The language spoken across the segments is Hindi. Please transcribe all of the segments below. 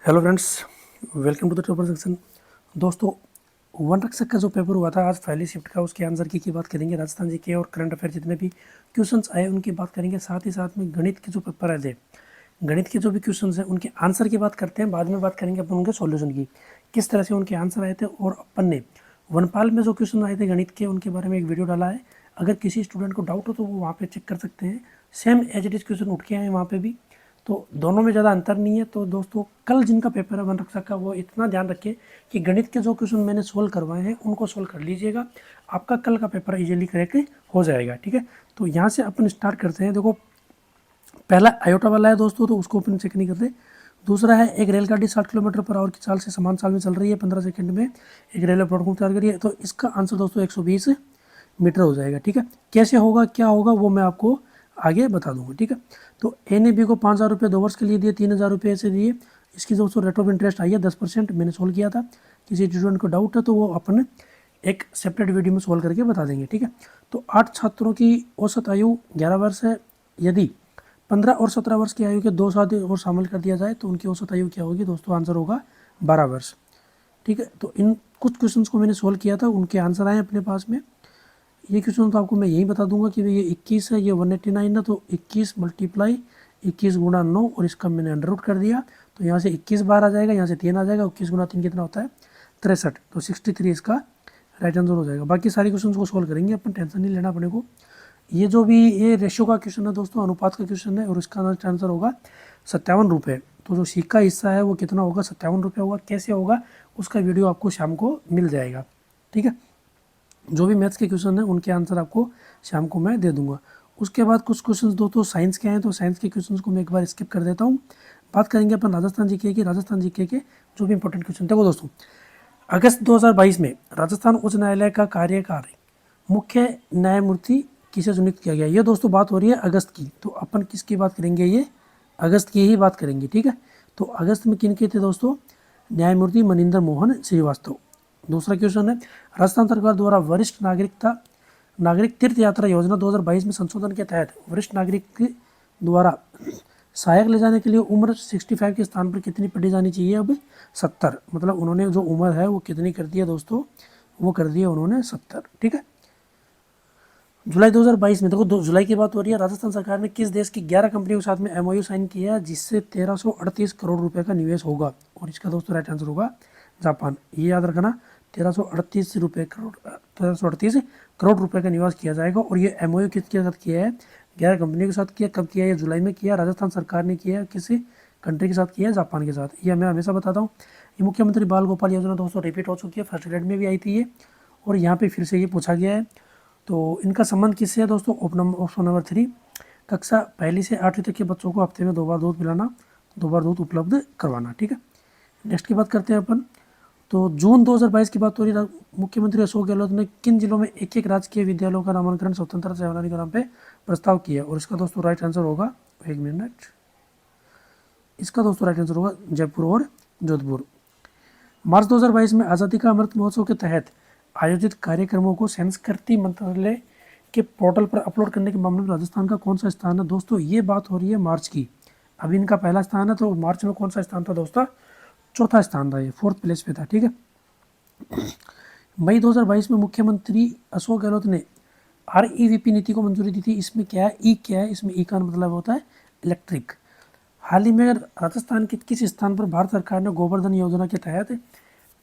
Hello friends, welcome to the topper section. दोस्तों, वन रक्षक का जो पेपर हुआ था आज पहली शिफ्ट का, उसके आंसर की बात करेंगे। राजस्थान जी के और करंट अफेयर जितने भी क्वेश्चंस आए उनकी बात करेंगे। साथ ही साथ में गणित के जो पेपर आए थे, गणित के जो भी क्वेश्चंस हैं उनके आंसर की बात करते हैं। बाद में बात करेंगे अपन उनके सॉल्यूशन की, किस तरह से उनके आंसर आए थे। और अपन ने वनपाल में जो क्वेश्चन आए थे गणित के, उनके बारे में एक वीडियो डाला है। अगर किसी स्टूडेंट को डाउट हो तो वो वहाँ पे चेक कर सकते हैं। Same as it is question उठ के आए वहाँ पे भी, तो दोनों में ज़्यादा अंतर नहीं है। तो दोस्तों, कल जिनका पेपर है वन रक्षक का, वो इतना ध्यान रखिए कि गणित के जो क्वेश्चन मैंने सोल्व करवाए हैं उनको सोल्व कर लीजिएगा। आपका कल का पेपर इजीली करेक्ट हो जाएगा। ठीक है, तो यहाँ से अपन स्टार्ट करते हैं। देखो, पहला आयोटा वाला है दोस्तों, तो उसको अपन चेक नहीं करते। दूसरा है, एक रेलगाड़ी 60 किलोमीटर पर आवर की चाल से समान चाल में चल रही है, 15 सेकंड में एक रेलवे प्लेटफॉर्म तैयार करिए। तो इसका आंसर दोस्तों 120 मीटर हो जाएगा। ठीक है, कैसे होगा क्या होगा वो मैं आपको आगे बता दूंगा। ठीक है, तो ए ने बी को 5,000 रुपये 2 वर्ष के लिए दिए, 3,000 रुपये ऐसे दिए। इसकी दोस्तों रेट ऑफ इंटरेस्ट आई है 10%। मैंने सोल्व किया था। किसी स्टूडेंट को डाउट है तो वो अपन एक सेपरेट वीडियो में सोल्व करके बता देंगे। ठीक है, तो 8 छात्रों की औसत आयु 11 वर्ष है। यदि 15 और 17 वर्ष की आयु के 2 साल और शामिल कर दिया जाए तो उनकी औसत आयु क्या होगी दोस्तों? आंसर होगा 12 वर्ष। ठीक है, तो इन कुछ क्वेश्चंस को मैंने सोल्व किया था, उनके आंसर आए अपने पास में। ये क्वेश्चन तो आपको मैं यही बता दूंगा कि भाई ये 21 है, ये 189 है, तो 21 मल्टीप्लाई 21 गुणा 9 और इसका मैंने अंडर रूट कर दिया। तो यहाँ से 21 बार आ जाएगा, यहाँ से 3 आ जाएगा। 21 गुणा 3 कितना होता है? 63। तो 63 इसका राइट आंसर हो जाएगा। बाकी सारे क्वेश्चन को सोल्व करेंगे अपन, टेंशन नहीं लेना अपने को। ये जो भी ये रेशियो का क्वेश्चन है दोस्तों, अनुपात का क्वेश्चन है, और इसका आंसर होगा 57 रुपये। तो जो सीख का हिस्सा है वो कितना होगा? 57 रुपये होगा। कैसे होगा उसका वीडियो आपको शाम को मिल जाएगा। ठीक है, जो भी मैथ्स के क्वेश्चन हैं उनके आंसर आपको शाम को मैं दे दूंगा। उसके बाद कुछ क्वेश्चंस दोस्तों साइंस के हैं, तो साइंस के क्वेश्चंस को मैं एक बार स्किप कर देता हूँ। बात करेंगे अपन राजस्थान जीके की। राजस्थान जीके के जो भी इंपॉर्टेंट क्वेश्चन। देखो दोस्तों, अगस्त 2022 में राजस्थान उच्च न्यायालय का कार्यकारी मुख्य न्यायमूर्ति किसे चुनित किया गया? ये दोस्तों बात हो रही है अगस्त की, तो अपन किसकी बात करेंगे? ये अगस्त की ही बात करेंगे। ठीक है, तो अगस्त में किन के थे दोस्तों? न्यायमूर्ति मनिंदर मोहन श्रीवास्तव। दूसरा क्वेश्चन है, राजस्थान सरकार द्वारा वरिष्ठ नागरिक तीर्थ यात्रा योजना 2022 में संशोधन के तहत वरिष्ठ नागरिक द्वारा सहायक ले जाने के लिए उम्र 65 के स्थान पर कितनी पढ़ी जानी चाहिए? अब 70। मतलब उन्होंने जो उम्र है वो कितनी कर दी है दोस्तों? वो कर दिया उन्होंने 70। ठीक है, जुलाई 2022 में, देखो जुलाई की बात हो रही है। राजस्थान सरकार ने किस देश की 11 कंपनियों के साथ में एमओयू साइन किया जिससे 1338 करोड़ रुपए का निवेश होगा? और इसका दोस्तों राइट आंसर होगा जापान। ये याद रखना, 1338 करोड़ रुपए का निवेश किया जाएगा। और ये एमओयू किसके साथ किया है? 11 कंपनियों के साथ किया। कब किया? ये जुलाई में किया। राजस्थान सरकार ने किया। किसी कंट्री के साथ किया? जापान के साथ। ये मैं हमेशा बताता हूँ। ये मुख्यमंत्री बाल गोपाल योजना दोस्तों रिपीट हो चुकी है, फर्स्ट ग्रेड में भी आई थी ये, और यहाँ पे फिर से ये पूछा गया है। तो इनका संबंध किससे है दोस्तों? ऑप्शन नंबर 3, कक्षा पहली से 8वीं तक के बच्चों को हफ्ते में 2 बार दूध पिलाना, 2 बार दूध उपलब्ध करवाना। ठीक है, नेक्स्ट की बात करते हैं अपन। तो जून 2022 की बात हो रही है। मुख्यमंत्री अशोक गहलोत ने किन जिलों में एक राजकीय विद्यालयों का नामांकन स्वतंत्रता सेनानी के नाम पे प्रस्ताव किया? और इसका दोस्तों राइट आंसर होगा, एक मिनट, इसका दोस्तों राइट आंसर होगा जयपुर और जोधपुर। मार्च 2022 में आज़ादी का अमृत महोत्सव के तहत आयोजित कार्यक्रमों को संस्कृति मंत्रालय के पोर्टल पर अपलोड करने के मामले में राजस्थान का कौन सा स्थान है? दोस्तों ये बात हो रही है मार्च की। अभी इनका पहला स्थान है, तो मार्च में कौन सा स्थान था दोस्तों? चौथा स्थान था, ये 4th प्लेस पे था। ठीक है, मई 2022 में मुख्यमंत्री अशोक गहलोत ने REVP नीति को मंजूरी दी थी। इसमें क्या है? ई क्या है? इसमें ई का मतलब होता है इलेक्ट्रिक। हाल ही में राजस्थान के किस स्थान पर भारत सरकार ने गोवर्धन योजना के तहत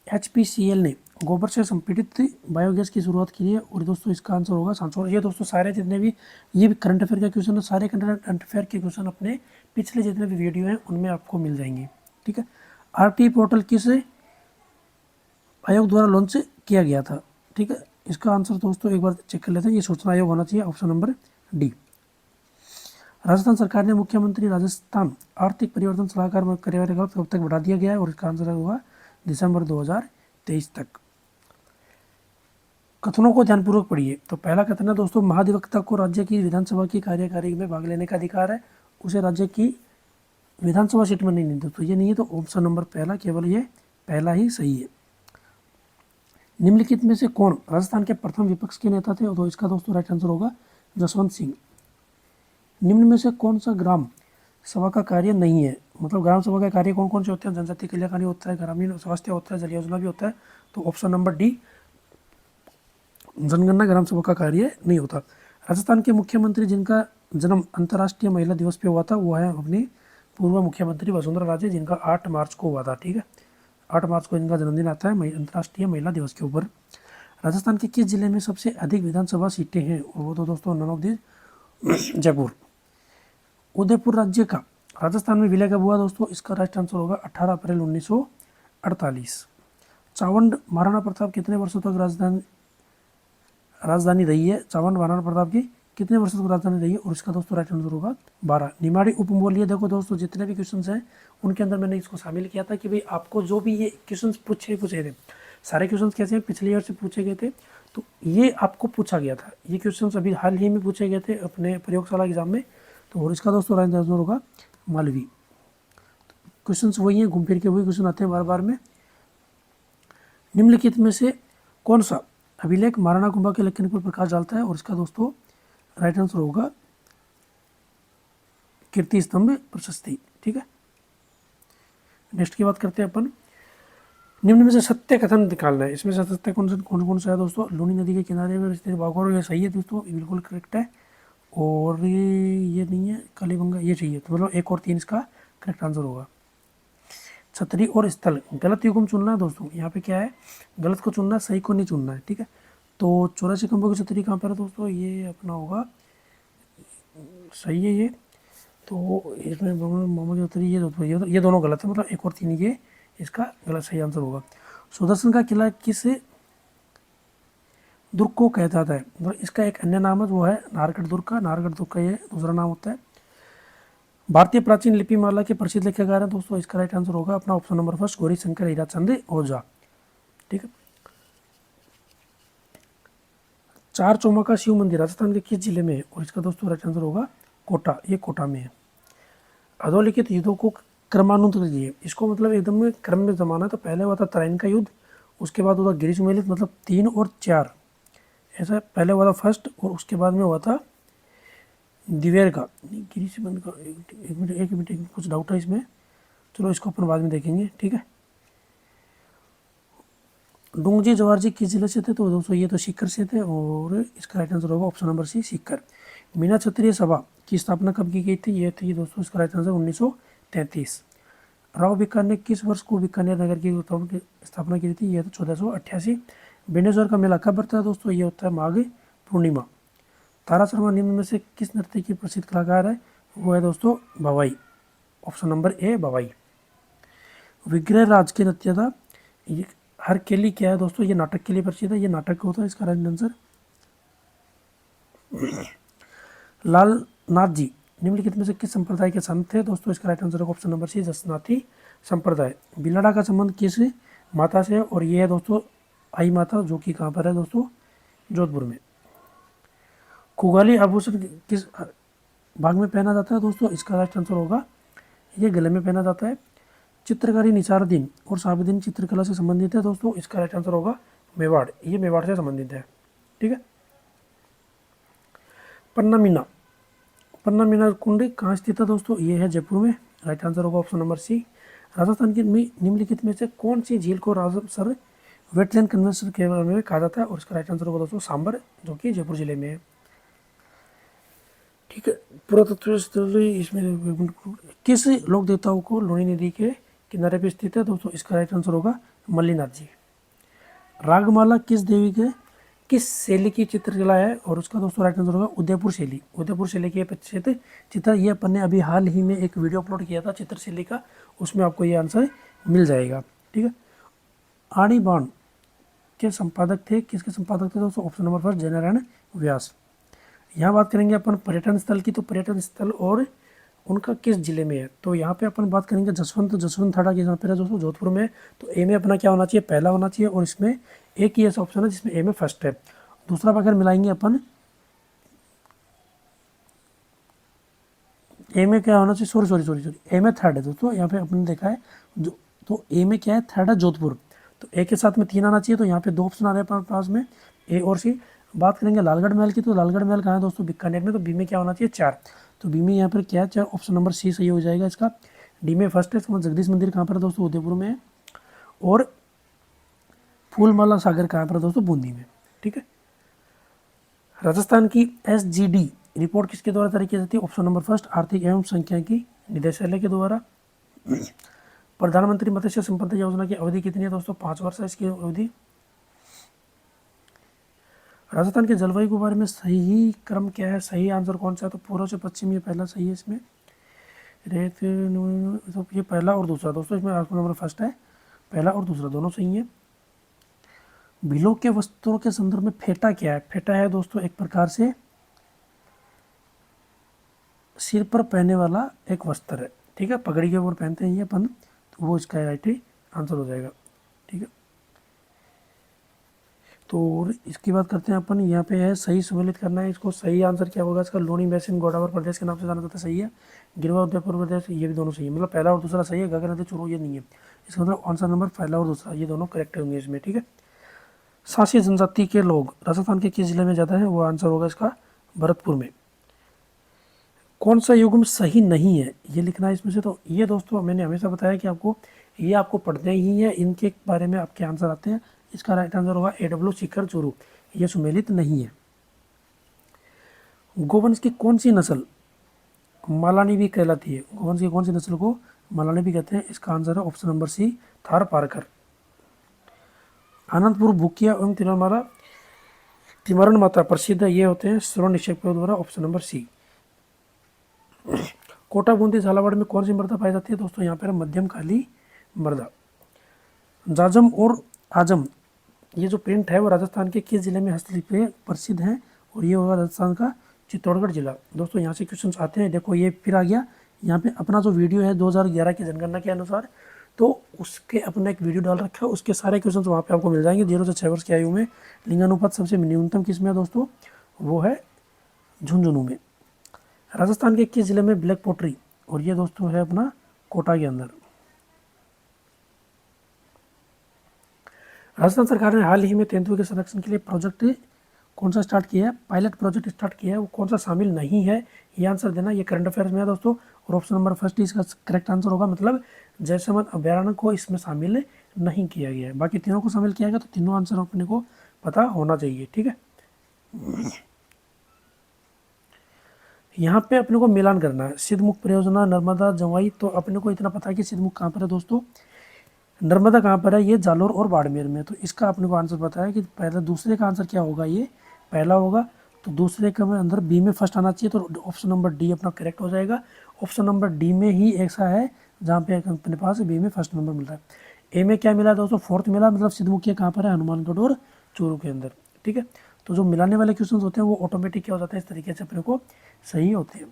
HPCL ने गोबर से संपीड़ित बायोगैस की शुरुआत की है? और दोस्तों इसका आंसर होगा सांसौर। ये दोस्तों सारे जितने भी ये भी करंट अफेयर का क्वेश्चन है, सारे करंट अफेयर के क्वेश्चन अपने पिछले जितने भी वीडियो हैं उनमें आपको मिल जाएंगे। ठीक है, RT पोर्टल किस आयोग द्वारा लॉन्च किया गया था? ठीक है, इसका आंसर दोस्तों एक बार चेक कर लेते हैं। ये सूचना आयोग होना चाहिए, ऑप्शन नंबर डी। राजस्थान सरकार ने मुख्यमंत्री राजस्थान आर्थिक परिवर्तन सलाहकार कार्यकाल कब तक बढ़ा दिया गया है? और इसका आंसर होगा दिसंबर 2023 तक। कथनों को ध्यानपूर्वक पढ़िए। तो पहला कथन है दोस्तों, महाधिवक्ता को राज्य की विधानसभा की कार्यकारी में भाग लेने का अधिकार है, उसे राज्य की विधानसभा सीट में नहीं दोस्तों, ये नहीं है। तो ऑप्शन नंबर पहला, केवल ये पहला ही सही है। निम्नलिखित में से कौन राजस्थान के प्रथम विपक्ष के नेता थे? तो इसका दोस्तों राइट आंसर होगा जसवंत सिंह। निम्न में से कौन सा ग्राम सभा का कार्य नहीं है? मतलब ग्राम सभा के कार्य कौन कौन से होते हैं? जनजातीय कल्याण होता है, ग्रामीण स्वास्थ्य होता है, जल योजना भी होता है। तो ऑप्शन नंबर डी, जनगणना ग्राम सभा का कार्य नहीं होता। राजस्थान के मुख्यमंत्री जिनका जन्म अंतर्राष्ट्रीय महिला दिवस पे हुआ था वो है अपनी पूर्व मुख्यमंत्री वसुंधरा राजे, जिनका 8 मार्च को हुआ था। ठीक है, 8 मार्च को इनका जन्मदिन आता है अंतर्राष्ट्रीय महिला दिवस के ऊपर। राजस्थान के किस जिले में सबसे अधिक विधानसभा सीटें हैं? और वो तो दोस्तों none of this Jaipur. Udaipur राज्य का राजस्थान में विलय कब हुआ दोस्तों? इसका राइट आंसर होगा 18 अप्रैल 1948। चावंड महाराणा प्रताप कितने वर्षों तक राजधानी रही है? चावंड महाराणा प्रताप की कितने वर्षों तक राजधानी रही है? और इसका दोस्तों राइट आंसर होगा 12। निमाड़ी उपमंडल, ये देखो दोस्तों जितने भी क्वेश्चन हैं उनके अंदर मैंने इसको शामिल किया था कि भाई आपको जो भी ये क्वेश्चन पूछे थे, सारे क्वेश्चन कैसे हैं, पिछले ईयर से पूछे गए थे, तो ये आपको पूछा गया था। ये क्वेश्चन अभी हाल ही में पूछे गए थे अपने प्रयोगशाला एग्जाम में। तो और इसका दोस्तों राइट आंसर होगा मालवी। क्वेश्चन वही है, घूम फिर के वही क्वेश्चन आते हैं बार बार में। निम्नलिखित में से कौन सा अभिलेख महाराणा कुंभा के लेखन पर प्रकाश डालता है? और इसका दोस्तों राइट आंसर होगा कीर्ति स्तंभ प्रशस्ति। ठीक है, नेक्स्ट की बात करते हैं अपन। निम्न में से सत्य कथन निकालना है। इसमें से सत्य कौन सा है दोस्तों? लूनी नदी के किनारे में स्थित बागौर, ये सही है दोस्तों, ये बिल्कुल करेक्ट है। और ये नहीं है, कालीबंगा ये चाहिए, तो मतलब 1 और 3 इसका करेक्ट आंसर होगा। छतरी और स्थल, गलत युग्म चुनना है दोस्तों। यहाँ पे क्या है, गलत को चुनना है, सही को नहीं चुनना है। ठीक है, तो 84 खंभों की छतरी कहाँ पर है दोस्तों? ये अपना होगा, सही है ये। तो इसमें मोहम्मद छतरी ये दोनों गलत है, मतलब 1 और 3 ये इसका गलत सही आंसर होगा। सुदर्शन का किला किस दुर्ग को कहा जाता है? मतलब इसका एक अन्य नाम है, वो है नाहरगढ़ दुर्ग का। नाहरगढ़ दुर्ग का ये दूसरा नाम होता है। भारतीय प्राचीन लिपि माला के प्रसिद्ध लेखककार हैं दोस्तों। इसका राइट आंसर होगा अपना option number first, Gauri Shankar Hirachand Ojha. ठीक है, चार चौमा का शिव मंदिर राजस्थान के किस जिले में है? और इसका दोस्तों राइट आंसर होगा कोटा, ये कोटा में है। अधोलिखित युद्धों को क्रमानुसार कीजिए। इसको मतलब एकदम में क्रम में जमाना है। तो पहले हुआ था तराइन का युद्ध, उसके बाद हुआ गिरिश मेलित, मतलब 3 और 4 ऐसा पहले हुआ था फर्स्ट, और उसके बाद में हुआ था दिवेर का। गिरिश बंद का एक मिनट कुछ डाउट है इसमें, चलो इसको अपन बाद में देखेंगे। ठीक है, डोंगजी जवाहर जी किस जिले से थे? तो दोस्तों ये तो सीकर से थे, और इसका राइट आंसर होगा option number C, Sikar. Meena Kshatriya Sabha की स्थापना कब की गई थी? ये थी दोस्तों इसका राइट आंसर 1933। राव बीकानेर ने किस वर्ष को बीकानेर नगर की स्थापना की थी? यह तो 1488। बेनेश्वर का मेला कब बढ़ता है दोस्तों? ये होता है माघ पूर्णिमा। तारा शर्मा निम्न में से किस नृत्य की प्रसिद्ध कलाकार है? वो है दोस्तों भवाई, ऑप्शन नंबर ए भवाई। विग्रह राज के नृत्य था ये हर केली क्या है दोस्तों? ये नाटक के लिए प्रसिद्ध है। ये नाटक होता है, इसका राइट आंसर लाल नाथ जी निम्नलिखित में से किस संप्रदाय के संत थे दोस्तों? इसका राइट आंसर होगा ऑप्शन नंबर सी, जसनाथी संप्रदाय। बिलाड़ा का संबंध किस माता से है? और ये है दोस्तों आई माता, जो कि कहाँ पर है दोस्तों? जोधपुर में। खुगाली आभूषण किस भाग में पहना जाता है दोस्तों? इसका राइट आंसर होगा ये गले में पहना जाता है। चित्रकारी निसारदीन और साबिदीन चित्रकला से संबंधित है दोस्तों। इसका राइट आंसर होगा मेवाड़, ये मेवाड़ से संबंधित है। ठीक है, पन्ना मीना कुंड कहाँ स्थित है दोस्तों? ये है जयपुर में। राइट आंसर होगा ऑप्शन नंबर सी। राजस्थान के निम्नलिखित में से कौन सी झील को रामसर वेटलैंड कन्वेंशन के बारे में कहा जाता है? और इसका राइट आंसर होगा दोस्तों सांबर, जो कि जयपुर जिले में है। ठीक है, पुरातत्व स्थल इसमें किस लोक देवताओं को लूनी नदी के किनारे पे स्थित है दोस्तों? इसका राइट आंसर होगा मल्लीनाथ जी। रागमाला किस देवी के किस शैली की चित्रकला है? और उसका दोस्तों राइट आंसर होगा उदयपुर शैली। उदयपुर शैली की चित्र ये अपन ने अभी हाल ही में एक वीडियो अपलोड किया था चित्र शैली का, उसमें आपको ये आंसर मिल जाएगा। ठीक है, आणी बाण के संपादक थे, किसके संपादक थे दोस्तों? ऑप्शन नंबर फर्स्ट, जयनारायण व्यास। यहाँ बात करेंगे अपन पर्यटन स्थल की, तो पर्यटन स्थल और उनका किस जिले में है? तो यहाँ पे अपन बात करेंगे जसवंत थाड़ा की, जहाँ पे है दोस्तों जोधपुर में। तो ए में अपना क्या होना चाहिए? पहला होना चाहिए, और इसमें एक ही ऐसा ऑप्शन है जिसमें ए में फर्स्ट है। दूसरा अगर मिलाएंगे अपन, ए में क्या होना चाहिए? सॉरी ए में थर्ड है दोस्तों। यहाँ पे अपन देखा है जो, तो ए में क्या है? थर्ड है जोधपुर। तो ए के साथ में 3 आना चाहिए, तो यहाँ पे 2 ऑप्शन आ रहे हैं पास में, ए और सी। बात करेंगे लालगढ़ महल की, तो लालगढ़ महल कहाँ है दोस्तों? बीकानेर में। तो बी में क्या होना चाहिए? 4। तो बी में यहाँ पर क्या है? 4, ऑप्शन नंबर सी सही हो जाएगा इसका। डी में फर्स्ट है, इसके बाद जगदीश मंदिर कहाँ पर है दोस्तों, उदयपुर में है, और फूलमाला सागर कहाँ पर है दोस्तों, बूंदी में। ठीक है। राजस्थान की SGD रिपोर्ट किसके द्वारा तैयार की जाती है, ऑप्शन नंबर फर्स्ट आर्थिक एवं सांख्यिकी निदेशालय के द्वारा। प्रधानमंत्री मत्स्य संपदा योजना की अवधि कितनी है दोस्तों, 5 वर्ष है इसकी अवधि। राजस्थान के जलवायु के बारे में सही क्रम क्या है, सही आंसर कौन सा है, तो पूर्व से पश्चिम ये पहला सही है इसमें, रेत तो ये पहला और दूसरा दोस्तों, इसमें ऑप्शन नंबर फर्स्ट है, पहला और दूसरा दोनों सही है। बिलों के वस्त्रों के संदर्भ में फेटा क्या है, फेटा है दोस्तों एक प्रकार से सिर पर पहनने वाला एक वस्त्र है। ठीक है, पगड़ी के ऊपर पहनते हैं ये अपन, तो वो इसका राइट आंसर हो जाएगा। ठीक है, तो इसकी बात करते हैं अपन, यहाँ पे है सही सम्मिलित करना है इसको, सही आंसर क्या होगा इसका, लोनी बेसिन गोदावरी प्रदेश के नाम से जाना जाता है, सही है। गिरवा उदयपुर प्रदेश, ये भी दोनों सही है, मतलब पहला और दूसरा सही है, गगन नदी चूरू ये नहीं है, इसका मतलब आंसर नंबर पहला और दूसरा ये दोनों करेक्ट होंगे इसमें। ठीक है। शासी जनजाति के लोग राजस्थान के किस जिले में ज़्यादा है, वो आंसर होगा इसका भरतपुर में। कौन सा युग्म सही नहीं है ये लिखना है इसमें से, तो ये दोस्तों मैंने हमेशा बताया कि आपको ये आपको पढ़ने ही है, इनके बारे में आपके आंसर आते हैं। इसका राइट आंसर होगा AW शिखर चूरू, ये सुमेलित नहीं है। गोवंश की कौन सी नस्ल मालानी भी कहलाती है, गोवंश की कौन सी नस्ल को मालानी भी कहते हैं, इसका आंसर है ऑप्शन नंबर सी थार पारकर। आनंदपुर भूकिया एवं तिरुमाला तिमरन माता प्रसिद्ध ये होते हैं श्रवण निक्षेप द्वारा, option number C. Kota Bundi Jhalawar में कौन सी मृदा पाई जाती है दोस्तों, यहाँ पर मध्यम काली मृदा। जाजम और आजम ये जो प्रिंट है वो राजस्थान के किस जिले में हस्तलिपि पे प्रसिद्ध है, और ये होगा राजस्थान का चित्तौड़गढ़ जिला। दोस्तों यहाँ से क्वेश्चन आते हैं, देखो ये फिर आ गया यहाँ पे अपना जो वीडियो है 2011 की जनगणना के अनुसार, तो उसके अपना एक वीडियो डाल रखा है, उसके सारे क्वेश्चन वहाँ पे आपको मिल जाएंगे। 0 से 6 वर्ष की आयु में लिंगानुपात सबसे न्यूनतम किस में है दोस्तों, वो है झुंझुनू में। राजस्थान के किस जिले में ब्लैक पोट्री, और ये दोस्तों है अपना कोटा के अंदर। राजस्थान सरकार ने हाल ही में तेंदुए के संरक्षण के लिए प्रोजेक्ट कौन सा स्टार्ट किया है, पायलट प्रोजेक्ट स्टार्ट किया है, वो कौन सा शामिल नहीं है, ये आंसर देना। ये करंट अफेयर्स में है दोस्तों, और ऑप्शन नंबर फर्स्ट इसका करेक्ट आंसर होगा, मतलब जैसलमेर अभ्यारण्य को इसमें शामिल नहीं किया गया है, बाकी तीनों को शामिल किया गया, तो तीनों आंसर अपने को पता होना चाहिए। ठीक है, यहाँ पे अपने को मिलान करना है, सिद्धमुख परियोजना, नर्मदा, जवाई, तो अपने को इतना पता है कि सिद्धमुख कहाँ पर है दोस्तों, नर्मदा कहाँ पर है, ये जालोर और बाड़मेर में, तो इसका अपने को आंसर पता है कि पहले दूसरे का आंसर क्या होगा, ये पहला होगा, तो दूसरे का में अंदर बी में फर्स्ट आना चाहिए, तो ऑप्शन नंबर डी अपना करेक्ट हो जाएगा। ऑप्शन नंबर डी में ही ऐसा है जहाँ पे अपने पास बी में फर्स्ट नंबर मिल रहा है। ए में क्या मिला दोस्तों, फोर्थ मिला, मतलब सिद्धमुखिया कहाँ पर है, हनुमानगढ़ और चूरू के अंदर। ठीक है, तो जो मिलाने वाले क्वेश्चन होते हैं वो ऑटोमेटिक क्या हो जाते हैं, इस तरीके से अपने को सही होते हैं,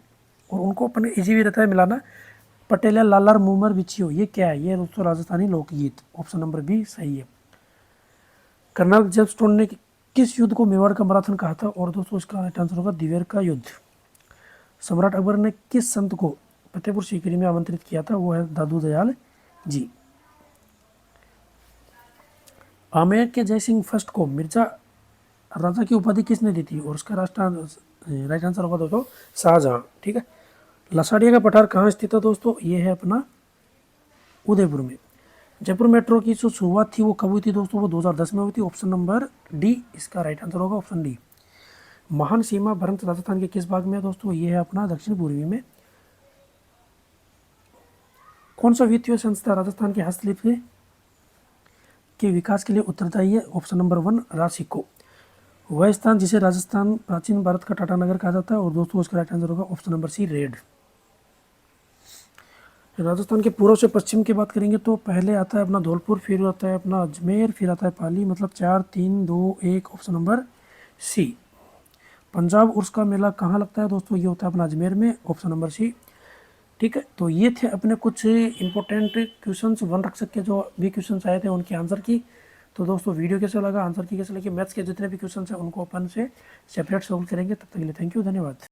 और उनको अपने ईजी भी रहता है मिलाना। पटेला लालार मुमर बिछियो, ये क्या है, ये दोस्तों राजस्थानी लोकगीत, ऑप्शन नंबर बी सही है। कर्नल जेम्सटोन ने किस युद्ध को मेवाड़ का मैराथन कहा था, और दोस्तों इसका राइट आंसर होगा दिवेर का युद्ध। सम्राट अकबर ने किस संत को फतेहपुर सीकरी में आमंत्रित किया था, वो है दादू दयाल जी। आमेर के जयसिंह फर्स्ट को मिर्जा राजा की उपाधि किसने दी थी, और उसका राइट आंसर होगा दोस्तों शाहजहां। ठीक है, लसाड़िया का पठार कहाँ स्थित है दोस्तों, ये है अपना उदयपुर में। जयपुर मेट्रो की जो शुरुआत थी वो कब हुई थी दोस्तों, वो 2010 में हुई थी, ऑप्शन नंबर डी इसका राइट आंसर होगा, ऑप्शन डी। महान सीमा भ्रंश राजस्थान के किस भाग में है दोस्तों, ये है अपना दक्षिण पूर्वी में। कौन सा वित्तीय संस्था राजस्थान के हस्तलिपि के विकास के लिए उत्तरदायी है, ऑप्शन नंबर 1 रासिको। वह स्थान जिसे राजस्थान प्राचीन भारत का टाटा नगर कहा जाता है, और दोस्तों उसका राइट आंसर होगा option number C red. Rajasthan के पूर्व से पश्चिम की बात करेंगे तो पहले आता है अपना धौलपुर, फिर आता है अपना अजमेर, फिर आता है पाली, मतलब 4 3 2 1 ऑप्शन नंबर सी। पंजाब उर्स का मेला कहाँ लगता है दोस्तों, ये होता है अपना अजमेर में, ऑप्शन नंबर सी। ठीक है, तो ये थे अपने कुछ इंपॉर्टेंट क्वेश्चंस वन रक्षक के जो भी क्वेश्चंस आए थे उनके आंसर की। तो दोस्तों वीडियो कैसे लगा, आंसर की कैसे लगी, मैथ्स के जितने भी क्वेश्चन हैं उनको अपन से सेपरेट सॉल्व करेंगे। तब तक के लिए थैंक यू, धन्यवाद।